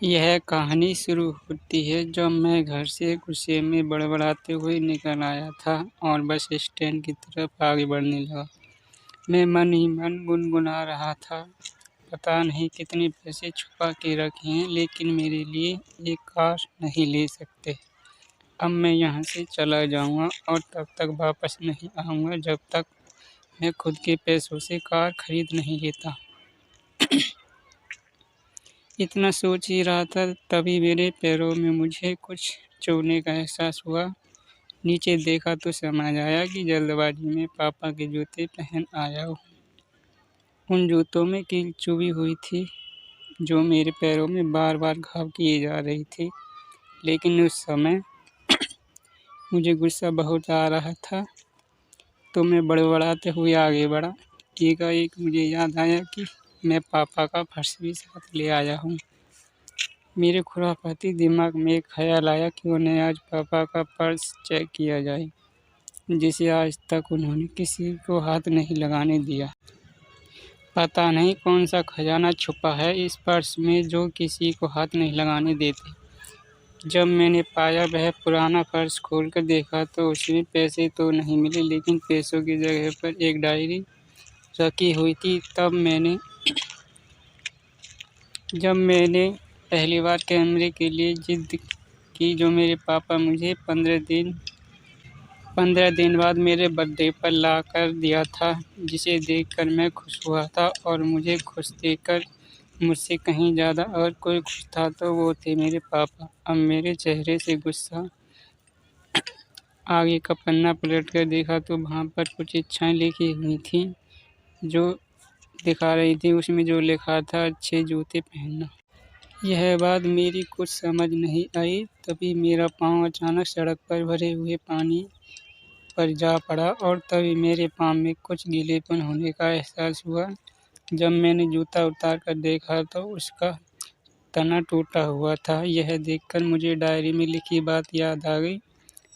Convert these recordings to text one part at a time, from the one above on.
यह कहानी शुरू होती है जब मैं घर से गुस्से में बड़बड़ाते हुए निकल आया था और बस स्टैंड की तरफ आगे बढ़ने लगा। मैं मन ही मन गुनगुना रहा था, पता नहीं कितने पैसे छुपा के रखे हैं, लेकिन मेरे लिए एक कार नहीं ले सकते। अब मैं यहाँ से चला जाऊँगा और तब तक वापस नहीं आऊँगा जब तक मैं खुद के पैसों से कार खरीद नहीं लेता। इतना सोच ही रहा था, तभी मेरे पैरों में मुझे कुछ छूने का एहसास हुआ। नीचे देखा तो समझ आया कि जल्दबाजी में पापा के जूते पहन आया हूँ। उन जूतों में कील चुभी हुई थी, जो मेरे पैरों में बार बार घाव किए जा रही थी। लेकिन उस समय मुझे गुस्सा बहुत आ रहा था, तो मैं बड़बड़ाते हुए आगे बढ़ा। एकाएक मुझे याद आया कि मैं पापा का पर्स भी साथ ले आया हूँ। मेरे खुरापाती दिमाग में एक ख्याल आया कि उन्हें आज पापा का पर्स चेक किया जाए, जिसे आज तक उन्होंने किसी को हाथ नहीं लगाने दिया। पता नहीं कौन सा खजाना छुपा है इस पर्स में जो किसी को हाथ नहीं लगाने देते। जब मैंने पाया वह पुराना पर्स खोलकर देखा तो उसमें पैसे तो नहीं मिले, लेकिन पैसों की जगह पर एक डायरी रखी हुई थी। जब मैंने पहली बार कैमरे के लिए जिद की, जो मेरे पापा मुझे 15 दिन बाद मेरे बर्थडे पर ला कर दिया था, जिसे देखकर मैं खुश हुआ था। और मुझे खुश देखकर मुझसे कहीं ज़्यादा अगर कोई खुश था तो वो थे मेरे पापा। अब मेरे चेहरे से गुस्सा आगे का पन्ना पलट कर देखा तो वहाँ पर कुछ इच्छाएं लिखी हुई थी, जो दिखा रही थी उसमें जो लिखा था, अच्छे जूते पहनना। यह बात मेरी कुछ समझ नहीं आई। तभी मेरा पाँव अचानक सड़क पर भरे हुए पानी पर जा पड़ा और तभी मेरे पाँव में कुछ गीलेपन होने का एहसास हुआ। जब मैंने जूता उतार कर देखा तो उसका तना टूटा हुआ था। यह देखकर मुझे डायरी में लिखी बात याद आ गई।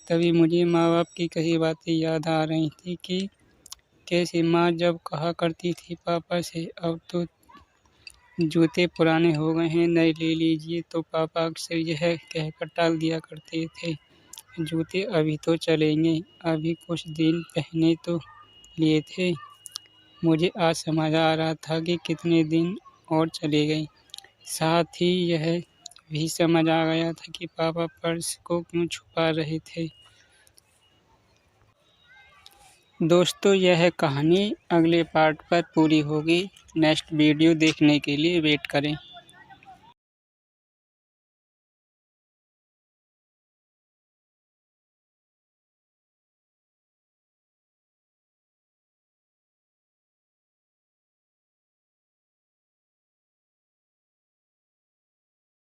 तभी मुझे माँ बाप की कही बातें याद आ रही थी कि कैसे माँ जब कहा करती थी पापा से, अब तो जूते पुराने हो गए हैं, नए ले लीजिए, तो पापा अक्सर यह कहकर टाल दिया करते थे, जूते अभी तो चलेंगे, अभी कुछ दिन पहने तो लिए थे। मुझे आज समझ आ रहा था कि कितने दिन और चले गए। साथ ही यह भी समझ आ गया था कि पापा पर्स को क्यों छुपा रहे थे। दोस्तों, यह कहानी अगले पार्ट पर पूरी होगी। नेक्स्ट वीडियो देखने के लिए वेट करें।